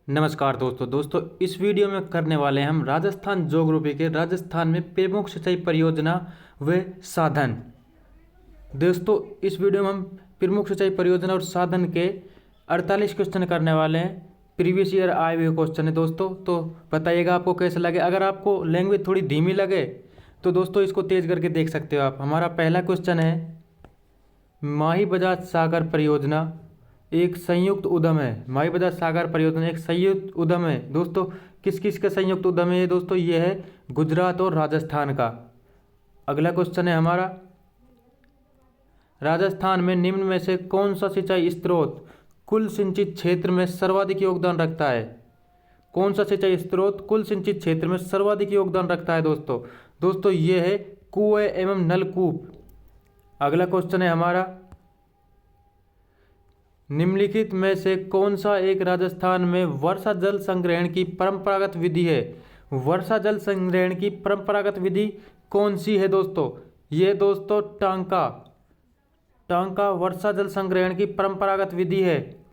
नमस्कार दोस्तों इस वीडियो में करने वाले हैं हम राजस्थान ज्योग्राफी के राजस्थान में प्रमुख सिंचाई परियोजना व साधन। दोस्तों इस वीडियो में हम प्रमुख सिंचाई परियोजना और साधन के 48 क्वेश्चन करने वाले हैं। प्रीवियस ईयर आए हुए क्वेश्चन है दोस्तों, तो बताइएगा आपको कैसे लगे। अगर आपको लैंग्वेज थोड़ी धीमी लगे तो दोस्तों इसको तेज करके देख सकते हो आप। हमारा पहला क्वेश्चन है, माही बजाज सागर परियोजना एक संयुक्त उद्यम है। माही बजाज सागर परियोजना एक संयुक्त उद्यम है दोस्तों। किस किस का संयुक्त उद्यम है दोस्तों? ये है गुजरात और राजस्थान का। अगला क्वेश्चन है हमारा, राजस्थान में निम्न में से कौन सा सिंचाई स्रोत कुल सिंचित क्षेत्र में सर्वाधिक योगदान रखता है? कौन सा सिंचाई स्रोत कुल सिंचित क्षेत्र में सर्वाधिक योगदान रखता है दोस्तों ये है कुएं एवं नलकूप। अगला क्वेश्चन है हमारा, निम्नलिखित में से कौन सा एक राजस्थान में वर्षा जल संग्रहण की परंपरागत विधि है? वर्षा जल संग्रहण की परंपरागत विधि कौन सी है दोस्तों? ये दोस्तों टांका वर्षा जल संग्रहण की परंपरागत विधि है।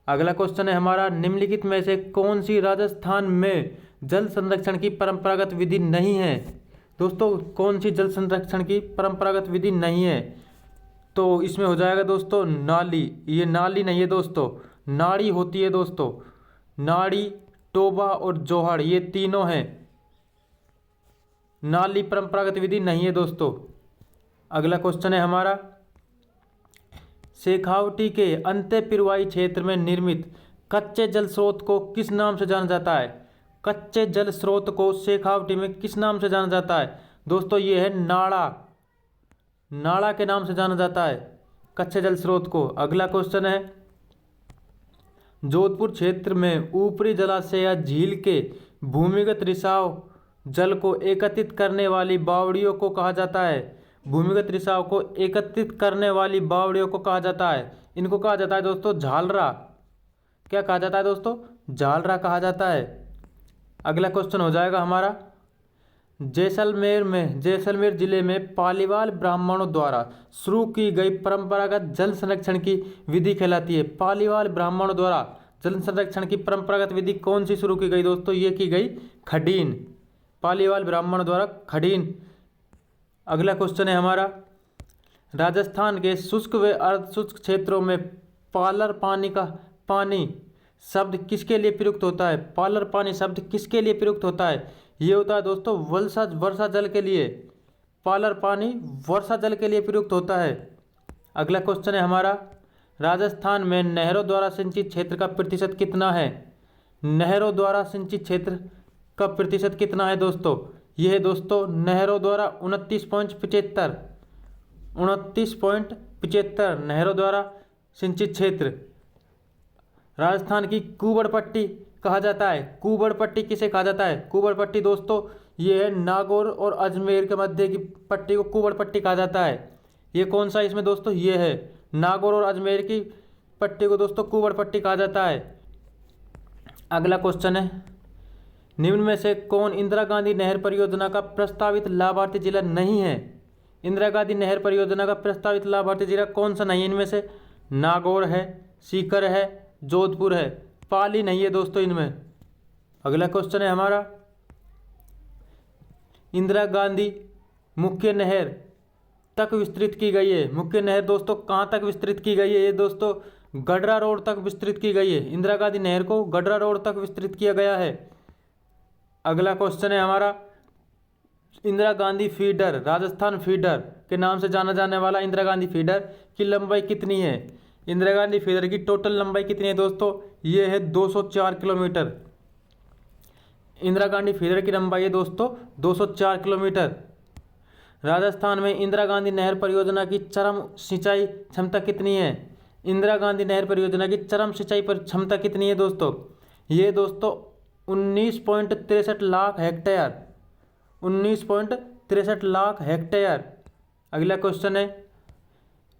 अगला क्वेश्चन है हमारा, निम्नलिखित में से कौन सी राजस्थान में जल संरक्षण की परंपरागत विधि नहीं है? दोस्तों कौन सी जल संरक्षण की परंपरागत विधि नहीं है? तो इसमें हो जाएगा दोस्तों नाली। ये नाली नहीं है दोस्तों, नाड़ी होती है दोस्तों। नाड़ी, टोबा और जोहड़ ये तीनों हैं। नाली परंपरागत विधि नहीं है दोस्तों। अगला क्वेश्चन है हमारा, शेखावटी के अंतःपिरवाई क्षेत्र में निर्मित कच्चे जल स्रोत को किस नाम से जाना जाता है? कच्चे जल स्रोत को शेखावटी में किस नाम से जाना जाता है दोस्तों? ये है नाड़ा के नाम से जाना जाता है कच्चे जल स्रोत को। अगला क्वेश्चन है, जोधपुर क्षेत्र में ऊपरी जलाशय या झील के भूमिगत रिसाव जल को एकत्रित करने वाली बावड़ियों को कहा जाता है। भूमिगत रिसाव को एकत्रित करने वाली बावड़ियों को कहा जाता है, इनको कहा जाता है दोस्तों झालरा। क्या कहा जाता है दोस्तों? झालरा कहा जाता है। अगला क्वेश्चन हो जाएगा हमारा, जैसलमेर जिले में पालीवाल ब्राह्मणों द्वारा शुरू की गई परंपरागत जल संरक्षण की विधि कहलाती है। पालीवाल ब्राह्मणों द्वारा जल संरक्षण की परंपरागत विधि कौन सी शुरू की गई दोस्तों? ये की गई खडीन। पालीवाल ब्राह्मणों द्वारा खडीन। अगला क्वेश्चन है हमारा, राजस्थान के शुष्क व अर्धशुष्क क्षेत्रों में पालर पानी शब्द किसके लिए प्रयुक्त होता है? पालर पानी शब्द किसके लिए प्रयुक्त होता है? ये होता है दोस्तों वर्षा जल के लिए। पालर पानी वर्षा जल के लिए प्रयुक्त होता है। अगला क्वेश्चन है हमारा, राजस्थान में नहरों द्वारा सिंचित क्षेत्र का प्रतिशत कितना है? नहरों द्वारा सिंचित क्षेत्र का प्रतिशत कितना है दोस्तों? ये है दोस्तों नहरों द्वारा 29.75 नहरों द्वारा सिंचित क्षेत्र। राजस्थान की कुबड़ पट्टी कहा जाता है। कुबड़ पट्टी किसे कहा जाता है? कुबड़ पट्टी दोस्तों ये है नागौर और अजमेर के मध्य की पट्टी को कुबड़ पट्टी कहा जाता है। ये कौन सा इसमें दोस्तों? ये है नागौर और अजमेर की पट्टी को दोस्तों कुबड़ पट्टी कहा जाता है। अगला क्वेश्चन है, निम्न में से कौन इंदिरा गांधी नहर परियोजना का प्रस्तावित लाभार्थी जिला नहीं है? इंदिरा गांधी नहर परियोजना का प्रस्तावित लाभार्थी जिला कौन सा नहीं है इनमें से? नागौर है, सीकर है, जोधपुर है, पाली नहीं है दोस्तों इनमें। अगला क्वेश्चन है हमारा, इंदिरा गांधी मुख्य नहर तक विस्तृत की गई है। मुख्य नहर दोस्तों कहाँ तक विस्तृत की गई है? ये दोस्तों गडरा रोड तक विस्तृत की गई है। इंदिरा गांधी नहर को गडरा रोड तक विस्तृत किया गया है। अगला क्वेश्चन है हमारा, इंदिरा गांधी फीडर, राजस्थान फीडर के नाम से जाना जाने वाला इंदिरा गांधी फीडर की लंबाई कितनी है? इंदिरा गांधी फीडर की टोटल लंबाई कितनी है दोस्तों? ये है 204 किलोमीटर। इंदिरा गांधी फीडर की लंबाई है दोस्तों 204 किलोमीटर। राजस्थान में इंदिरा गांधी नहर परियोजना की चरम सिंचाई क्षमता कितनी है? इंदिरा गांधी नहर परियोजना की चरम सिंचाई पर क्षमता कितनी है दोस्तों? ये दोस्तों 19.63 लाख हेक्टेयर। 19.63 लाख हेक्टेयर। अगला क्वेश्चन है,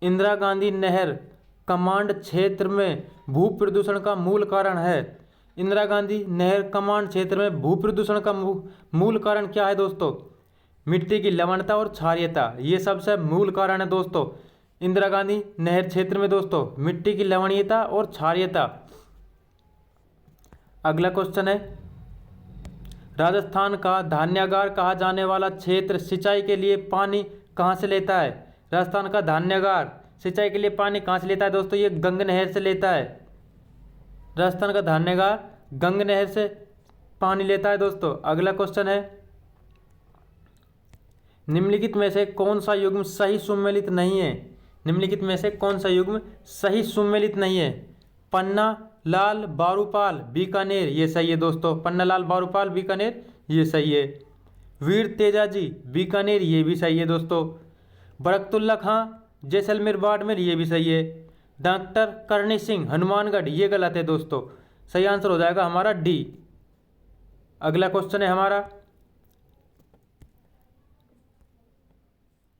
इंदिरा गांधी नहर कमांड क्षेत्र में भू प्रदूषण का मूल कारण है। इंदिरा गांधी नहर कमांड क्षेत्र में भू प्रदूषण का मूल कारण क्या है दोस्तों? मिट्टी की लवणता और क्षारीयता, ये सबसे मूल कारण है दोस्तों इंदिरा गांधी नहर क्षेत्र में दोस्तों, मिट्टी की लवणीयता और क्षारीयता। अगला क्वेश्चन है, राजस्थान का धान्यागार कहा जाने वाला क्षेत्र सिंचाई के लिए पानी कहाँ से लेता है? राजस्थान का धान्यागार सिंचाई के लिए पानी कहाँ से लेता है दोस्तों? ये गंग नहर से लेता है। राजस्थान का धान्यागार गंग नहर से पानी लेता है दोस्तों। अगला क्वेश्चन है, निम्नलिखित में से कौन सा युग्म सही सुमेलित नहीं है? निम्नलिखित में से कौन सा युग्म सही सुमेलित नहीं है? पन्ना लाल बारूपाल बीकानेर, ये सही है दोस्तों। पन्ना लाल बारूपाल बीकानेर, ये सही है। वीर तेजाजी बीकानेर, ये भी सही है दोस्तों। बरकतुल्ला खां जैसलमेर बाड़मेर, ये भी सही है। डॉक्टर करणी सिंह हनुमानगढ़, ये गलत है दोस्तों। सही आंसर हो जाएगा हमारा डी। अगला क्वेश्चन है हमारा,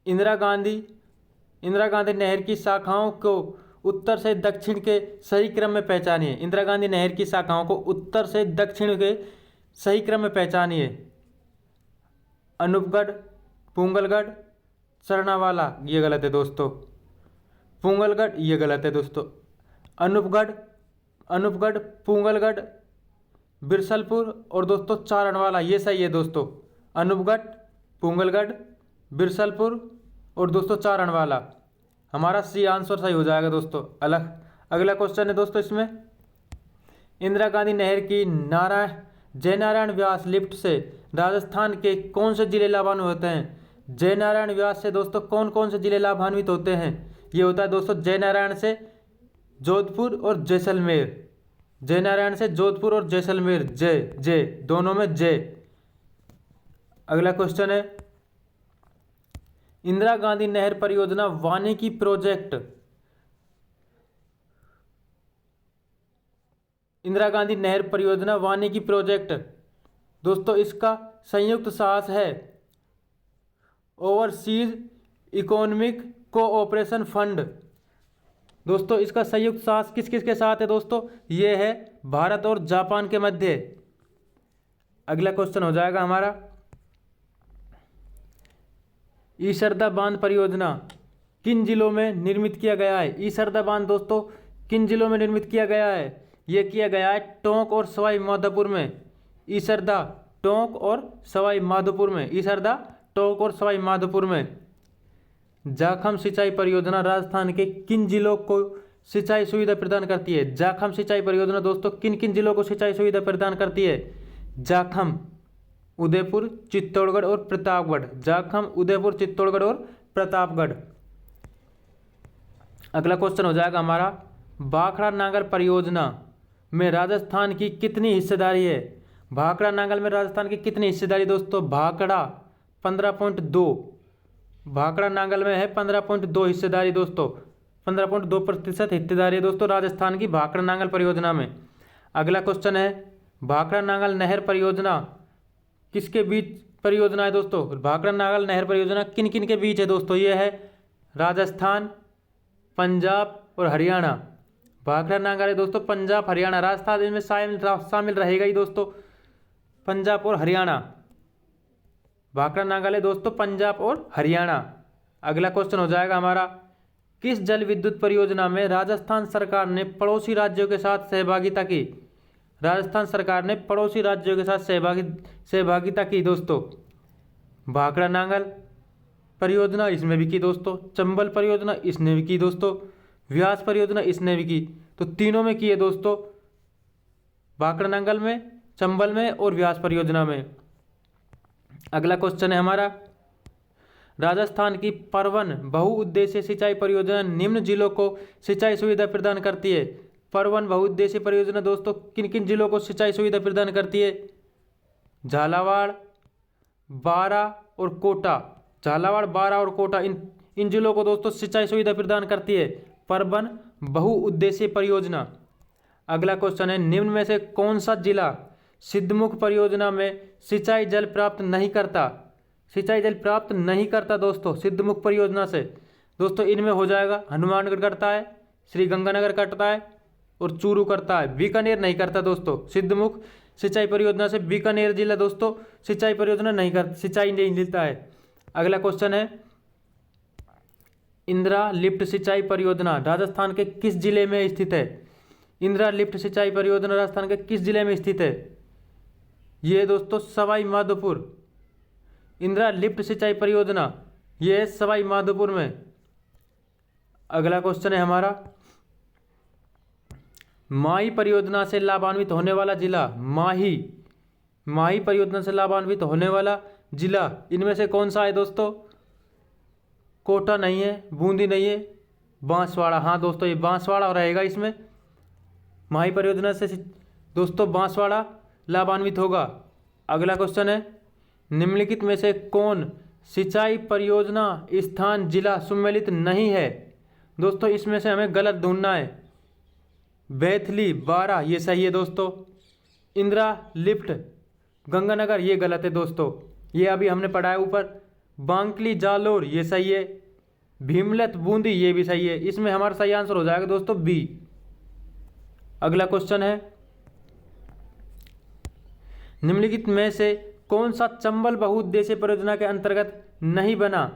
इंदिरा गांधी नहर की शाखाओं को उत्तर से दक्षिण के सही क्रम में पहचानिए। इंदिरा गांधी नहर की शाखाओं को उत्तर से दक्षिण के सही क्रम में पहचानिए। अनूपगढ़, पुंगलगढ़, सरनावाला, ये गलत है दोस्तों। पुंगलगढ़, ये गलत है दोस्तों। अनूपगढ़, पुंगलगढ़, बिरसलपुर और दोस्तों चारणवाला, ये सही है दोस्तों। अनूपगढ़, पुंगलगढ़, बिरसलपुर और दोस्तों चारणवाला, हमारा सी आंसर सही हो जाएगा दोस्तों। अगला क्वेश्चन है दोस्तों इसमें, इंदिरा गांधी नहर की जयनारायण व्यास लिफ्ट से राजस्थान के कौन से जिले लाभान्वित होते हैं? जयनारायण व्यास से दोस्तों कौन कौन से जिले लाभान्वित होते हैं? ये होता है दोस्तों जयनारायण से जोधपुर और जैसलमेर। जयनारायण से जोधपुर और जैसलमेर, जय दोनों में जय। अगला क्वेश्चन है, इंदिरा गांधी नहर परियोजना वानिकी प्रोजेक्ट, इंदिरा गांधी नहर परियोजना वानिकी प्रोजेक्ट दोस्तों इसका संयुक्त साहस है ओवरसीज इकोनॉमिक कोऑपरेशन फंड। दोस्तों इसका संयुक्त साहस किस किस के साथ है दोस्तों? ये है भारत और जापान के मध्य। अगला क्वेश्चन हो जाएगा हमारा, ईसरदा बांध परियोजना किन जिलों में निर्मित किया गया है? ईसरदा बांध दोस्तों किन जिलों में निर्मित किया गया है? यह किया गया है टोंक और सवाई माधोपुर में। ईसरदा टोंक और सवाई माधोपुर में, ईसरदा टोंक और सवाई माधोपुर में। जाखम सिंचाई परियोजना राजस्थान के किन जिलों को सिंचाई सुविधा प्रदान करती है? जाखम सिंचाई परियोजना दोस्तों किन किन जिलों को सिंचाई सुविधा प्रदान करती है? जाखम, उदयपुर, चित्तौड़गढ़ और प्रतापगढ़। जाखम, उदयपुर, चित्तौड़गढ़ और प्रतापगढ़। अगला क्वेश्चन हो जाएगा हमारा, भाखड़ा नांगल परियोजना में राजस्थान की कितनी हिस्सेदारी है? भाखड़ा नांगल में राजस्थान की कितनी हिस्सेदारी दोस्तों? भाखड़ा 15.2, भाखड़ा नांगल में है 15.2 हिस्सेदारी दोस्तों। 15.2% हिस्सेदारी है दोस्तों राजस्थान की भाखड़ा नांगल परियोजना में। अगला क्वेश्चन है, भाखड़ा नांगल नहर परियोजना किसके बीच परियोजना है दोस्तों? भाखड़ा नांगल नहर परियोजना किन किन के बीच है दोस्तों? ये है राजस्थान, पंजाब और हरियाणा। भाखड़ा नांगल है दोस्तों पंजाब हरियाणा, राजस्थान इसमें शामिल रहेगा ही दोस्तों, पंजाब और हरियाणा। भाखड़ा नांगल है दोस्तों पंजाब और हरियाणा। अगला क्वेश्चन हो जाएगा हमारा, किस जल विद्युत परियोजना में राजस्थान सरकार ने पड़ोसी राज्यों के साथ सहभागिता की? राजस्थान सरकार ने पड़ोसी राज्यों के साथ सहभागिता की दोस्तों। भाखड़ा नांगल परियोजना इसमें भी की दोस्तों, चंबल परियोजना इसने भी की दोस्तों, व्यास परियोजना इसने भी की। तो तीनों में की है दोस्तों, भाखड़ा नांगल में, चंबल में और व्यास परियोजना में। अगला क्वेश्चन है हमारा, राजस्थान की परवन बहुउद्देशीय सिंचाई परियोजना निम्न जिलों को सिंचाई सुविधा प्रदान करती है। परवन बहुउद्देशीय परियोजना दोस्तों किन किन जिलों को सिंचाई सुविधा प्रदान करती है? झालावाड़, बारा और कोटा। झालावाड़, बारा और कोटा, इन जिलों को दोस्तों सिंचाई सुविधा प्रदान करती है परवन बहुउद्देशीय परियोजना। अगला क्वेश्चन है, निम्न में से कौन सा जिला सिद्धमुख परियोजना में सिंचाई जल प्राप्त नहीं करता? सिंचाई जल प्राप्त नहीं करता दोस्तों सिद्धमुख परियोजना से। दोस्तों इनमें हो जाएगा हनुमानगढ़ करता है, श्रीगंगानगर करता है और चूरू करता है। बीकानेर नहीं करता दोस्तों सिद्धमुख सिंचाई परियोजना से। बीकानेर जिला दोस्तों सिंचाई परियोजना नहीं कर, सिंचाई नहीं लेता है। अगला क्वेश्चन है, इंदिरा लिफ्ट सिंचाई परियोजना राजस्थान के किस जिले में स्थित है? इंदिरा लिफ्ट सिंचाई परियोजना राजस्थान के किस जिले में स्थित है? ये है दोस्तों सवाई माधोपुर। इंदिरा लिफ्ट सिंचाई परियोजना ये है सवाई माधोपुर में। अगला क्वेश्चन है हमारा, माही परियोजना से लाभान्वित होने वाला जिला। माही परियोजना से लाभान्वित होने वाला जिला इनमें से कौन सा है दोस्तों? कोटा नहीं है, बूंदी नहीं है, बांसवाड़ा। हाँ दोस्तों, ये बांसवाड़ा रहेगा इसमें। माही परियोजना से दोस्तों बांसवाड़ा लाभान्वित होगा। अगला क्वेश्चन है, निम्नलिखित में से कौन सिंचाई परियोजना स्थान जिला सम्मिलित नहीं है? दोस्तों इसमें से हमें गलत ढूंढना है। बैथली, बारा, ये सही है दोस्तों। इंदिरा लिफ्ट गंगानगर, ये गलत है दोस्तों, ये अभी हमने पढ़ा है ऊपर। बांकली जालोर, ये सही है। भीमलत बूंदी, ये भी सही है। इसमें हमारा सही आंसर हो जाएगा दोस्तों बी। अगला क्वेश्चन है, निम्नलिखित में से कौन सा चंबल बहुउद्देशीय परियोजना के अंतर्गत नहीं बना?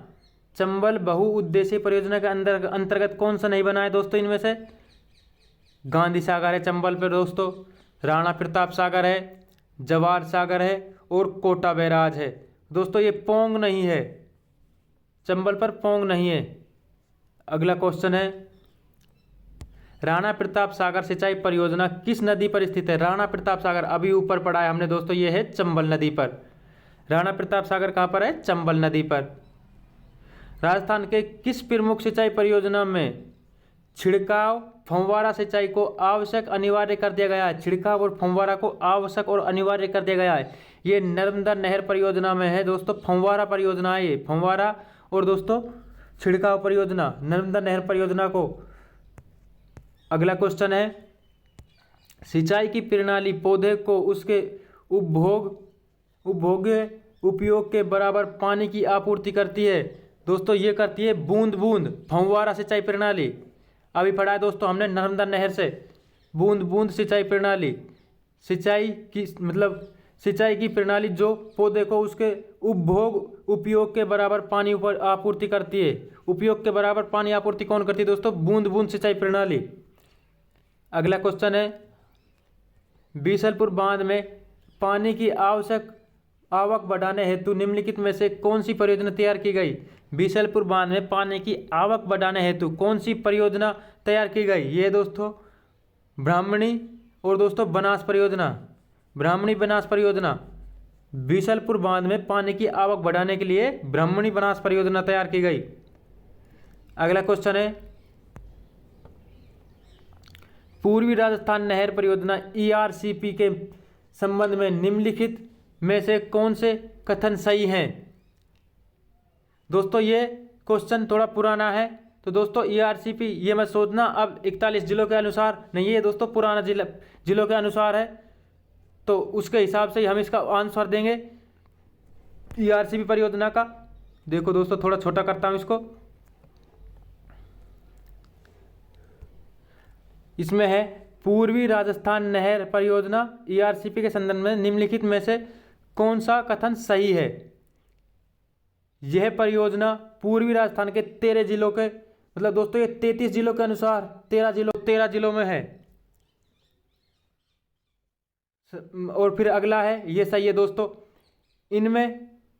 चंबल बहुउद्देशीय परियोजना के अंतर्गत कौन सा नहीं बना है दोस्तों? इनमें से गांधी सागर है चंबल पर दोस्तों, राणा प्रताप सागर है, जवाहर सागर है और कोटा बैराज है। दोस्तों ये पोंग नहीं है, चंबल पर पोंग नहीं है। अगला क्वेश्चन है, राणा प्रताप सागर सिंचाई परियोजना किस नदी पर स्थित है? राणा प्रताप सागर अभी ऊपर पढ़ा है हमने दोस्तों, ये है चंबल नदी पर। राणा प्रताप सागर कहाँ पर है? चंबल नदी पर। राजस्थान के किस प्रमुख सिंचाई परियोजना में छिड़काव फव्वारा सिंचाई को आवश्यक अनिवार्य कर दिया गया है? छिड़काव और फव्वारा को आवश्यक और अनिवार्य कर दिया गया है। ये नर्मदा नहर परियोजना में है दोस्तों, फव्वारा परियोजना है ये, फव्वारा और दोस्तों छिड़काव परियोजना नर्मदा नहर परियोजना को। अगला क्वेश्चन है, सिंचाई की प्रणाली पौधे को उसके उपभोग्य उपयोग के बराबर पानी की आपूर्ति करती है। दोस्तों ये करती है बूंद बूंद फव्वारा सिंचाई प्रणाली। अभी पढ़ा है दोस्तों हमने नर्मदा नहर से, बूंद बूंद सिंचाई प्रणाली। सिंचाई की प्रणाली जो पौधे को उसके उपयोग के बराबर पानी आपूर्ति करती है। उपयोग के बराबर पानी आपूर्ति कौन करती है दोस्तों? बूंद बूंद सिंचाई प्रणाली। अगला क्वेश्चन है, बीसलपुर बांध में पानी की आवक बढ़ाने हेतु निम्नलिखित में से कौन सी परियोजना तैयार की गई? बीसलपुर बांध में पानी की आवक बढ़ाने हेतु कौन सी परियोजना तैयार की गई? ये दोस्तों ब्राह्मणी और दोस्तों बनास परियोजना, ब्राह्मणी बनास परियोजना। बीसलपुर बांध में पानी की आवक बढ़ाने के लिए ब्राह्मणी बनास परियोजना तैयार की गई। अगला क्वेश्चन है, पूर्वी राजस्थान नहर परियोजना ERCP के संबंध में निम्नलिखित में से कौन से कथन सही हैं? दोस्तों ये क्वेश्चन थोड़ा पुराना है, तो दोस्तों ERCP ये मत सोचना अब 41 जिलों के अनुसार नहीं है दोस्तों, पुराना जिलों के अनुसार है, तो उसके हिसाब से ही हम इसका आंसर देंगे ERCP परियोजना का। देखो दोस्तों थोड़ा छोटा करता हूँ इसको, इसमें है पूर्वी राजस्थान नहर परियोजना ERCP के संदर्भ में निम्नलिखित में से कौन सा कथन सही है? यह परियोजना पूर्वी राजस्थान के 13 जिलों के दोस्तों ये 33 जिलों के अनुसार 13 जिलों में है। और फिर अगला है, ये सही है दोस्तों।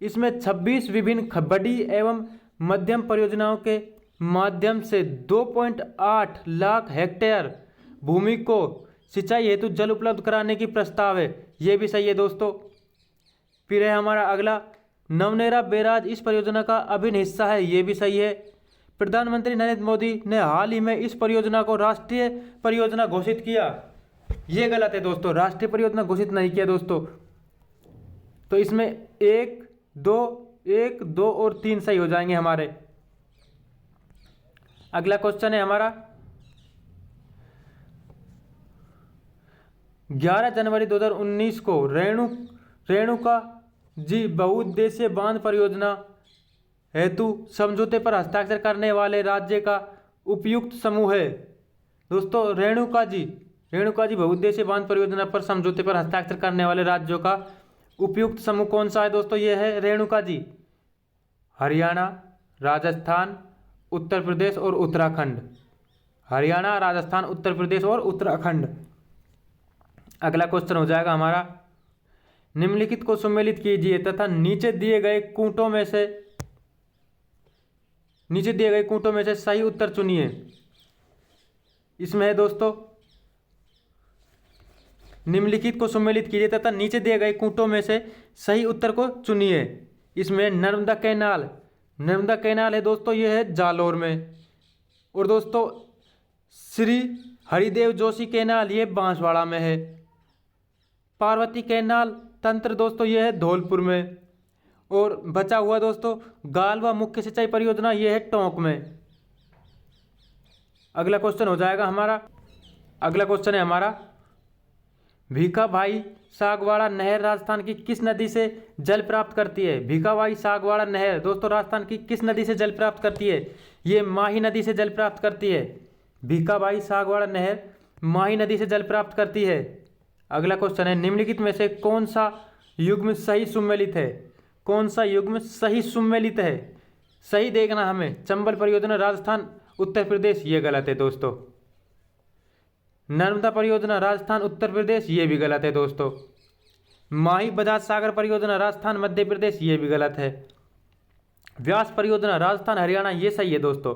इसमें 26 विभिन्न बड़ी एवं मध्यम परियोजनाओं के माध्यम से 2.8 लाख हेक्टेयर भूमि को सिंचाई हेतु जल उपलब्ध कराने की प्रस्ताव है, ये भी सही है दोस्तों। फिर है हमारा अगला, नवनेरा बैराज इस परियोजना का अभिन्न हिस्सा है, ये भी सही है। प्रधानमंत्री नरेंद्र मोदी ने हाल ही में इस परियोजना को राष्ट्रीय परियोजना घोषित किया, ये गलत है दोस्तों, राष्ट्रीय परियोजना घोषित नहीं किया दोस्तों। तो इसमें 1, 2 और 3 सही हो जाएंगे हमारे। अगला क्वेश्चन है हमारा, 11 जनवरी 2019 को रेणुका जी बहुउद्देशीय बांध परियोजना हेतु समझौते पर हस्ताक्षर करने वाले राज्य का उपयुक्त समूह है। दोस्तों रेणुका जी बहुउद्देशीय बांध परियोजना पर समझौते पर हस्ताक्षर करने वाले राज्यों का उपयुक्त समूह कौन सा है दोस्तों? ये है रेणुका जी, हरियाणा, राजस्थान, उत्तर प्रदेश और उत्तराखंड। हरियाणा, राजस्थान, उत्तर प्रदेश और उत्तराखंड। अगला क्वेश्चन हो जाएगा हमारा, निम्नलिखित को सम्मिलित कीजिए तथा नीचे दिए गए कूटों में से सही उत्तर चुनिए। इसमें है दोस्तों, निम्नलिखित को सम्मिलित कीजिए तथा नीचे दिए गए कूटों में से सही उत्तर को चुनिए। इसमें नर्मदा कैनाल है दोस्तों, ये है जालोर में। और दोस्तों श्री हरिदेव जोशी कैनाल ये बांसवाड़ा में है। पार्वती कैनाल तंत्र दोस्तों ये है धौलपुर में। और बचा हुआ दोस्तों गालवा मुख्य सिंचाई परियोजना ये है टोंक में। अगला क्वेश्चन हो जाएगा हमारा, अगला क्वेश्चन है हमारा, भीखाभाई सागवाड़ा नहर राजस्थान की किस नदी से जल प्राप्त करती है? भीखाभाई सागवाड़ा नहर दोस्तों राजस्थान की किस नदी से जल प्राप्त करती है? ये माही नदी से जल प्राप्त करती है। भीखाभाई सागवाड़ा नहर माही नदी से जल प्राप्त करती है। अगला क्वेश्चन है, निम्नलिखित में से कौन सा युग्म सही सुमेलित है? कौन सा युग्म सही सुमेलित है? सही देखना हमें। चंबल परियोजना राजस्थान उत्तर प्रदेश ये गलत है दोस्तों। नर्मदा परियोजना राजस्थान उत्तर प्रदेश ये भी गलत है दोस्तों। माही बजाज सागर परियोजना राजस्थान मध्य प्रदेश ये भी गलत है। व्यास परियोजना राजस्थान हरियाणा ये सही है दोस्तों।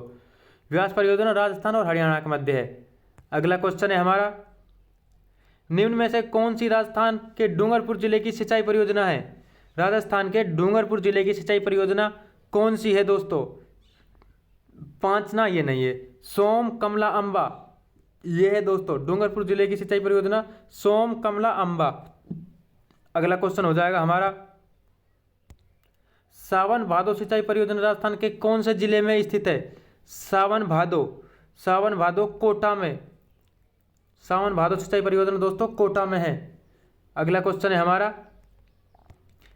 व्यास परियोजना राजस्थान और हरियाणा के मध्य है। अगला क्वेश्चन है हमारा, निम्न में से कौन सी राजस्थान के डूंगरपुर जिले की सिंचाई परियोजना है? राजस्थान के डूंगरपुर जिले की सिंचाई परियोजना कौन सी है दोस्तों? 5 ना, ये नहीं है। सोम कमला अंबा ये है दोस्तों डूंगरपुर जिले की सिंचाई परियोजना सोम कमला अंबा। अगला क्वेश्चन हो जाएगा हमारा, सावन भादो सिंचाई परियोजना राजस्थान के कौन से जिले में स्थित है? सावन भादो कोटा में। सावन भादो सिंचाई परियोजना दोस्तों कोटा में है। अगला क्वेश्चन है हमारा,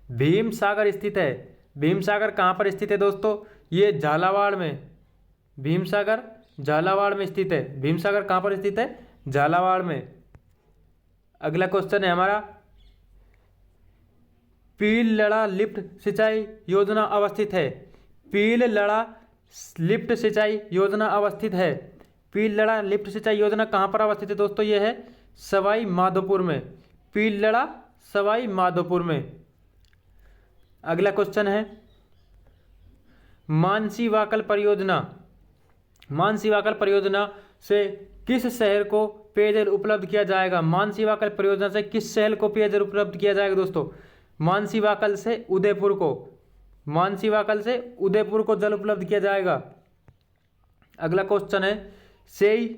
भीम सागर स्थित है। भीम सागर कहाँ पर स्थित है दोस्तों? ये झालावाड़ में। भीम सागर झालावाड़ में स्थित है। भीम सागर कहाँ पर स्थित है? झालावाड़ में। अगला क्वेश्चन है हमारा, पील लड़ा लिफ्ट सिंचाई योजना अवस्थित है। पील लड़ा लिफ्ट सिंचाई योजना अवस्थित है। पील लड़ा लिफ्ट सिंचाई योजना कहाँ पर अवस्थित है दोस्तों? यह है सवाई माधोपुर में। पील लड़ा सवाई माधोपुर में। अगला क्वेश्चन है, मानसी वाकल परियोजना से किस शहर को पेयजल उपलब्ध किया जाएगा? मानसी वाकल परियोजना से किस शहर को पेयजल उपलब्ध किया जाएगा दोस्तों? मानसी वाकल से उदयपुर को जल उपलब्ध किया जाएगा। अगला क्वेश्चन है, सेई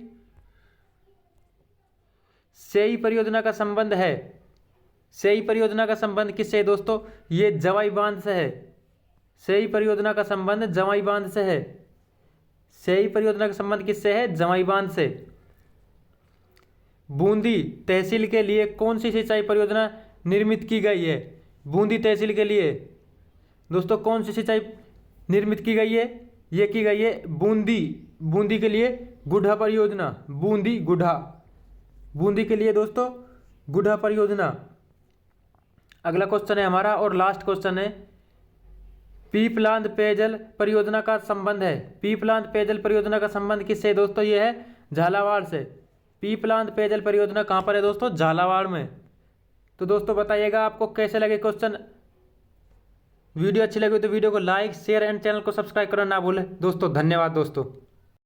परियोजना का संबंध है। सेई परियोजना का संबंध किससे है दोस्तों? ये जवाई बांध से है। सेई परियोजना का संबंध जवाई बांध से है। सेई परियोजना का संबंध किससे है? जवाई बांध से। बूंदी तहसील के लिए कौन सी सिंचाई परियोजना निर्मित की गई है? बूंदी तहसील के लिए दोस्तों कौन सी सिंचाई निर्मित की गई है? ये की गई है बूंदी के लिए गुढ़ा परियोजना। बूंदी के लिए दोस्तों गुढ़ा परियोजना। अगला क्वेश्चन है हमारा और लास्ट क्वेश्चन है, पीपलांद पेयजल परियोजना का संबंध है। पीपलांद पेयजल परियोजना का संबंध किससे दोस्तों? ये है झालावाड़ से। पीपलांद पेयजल परियोजना कहाँ पर है दोस्तों? झालावाड़ में। तो दोस्तों बताइएगा आपको कैसे लगे क्वेश्चन। वीडियो अच्छी लगी तो वीडियो को लाइक शेयर एंड चैनल को सब्सक्राइब करना ना भूलें दोस्तों। धन्यवाद दोस्तों।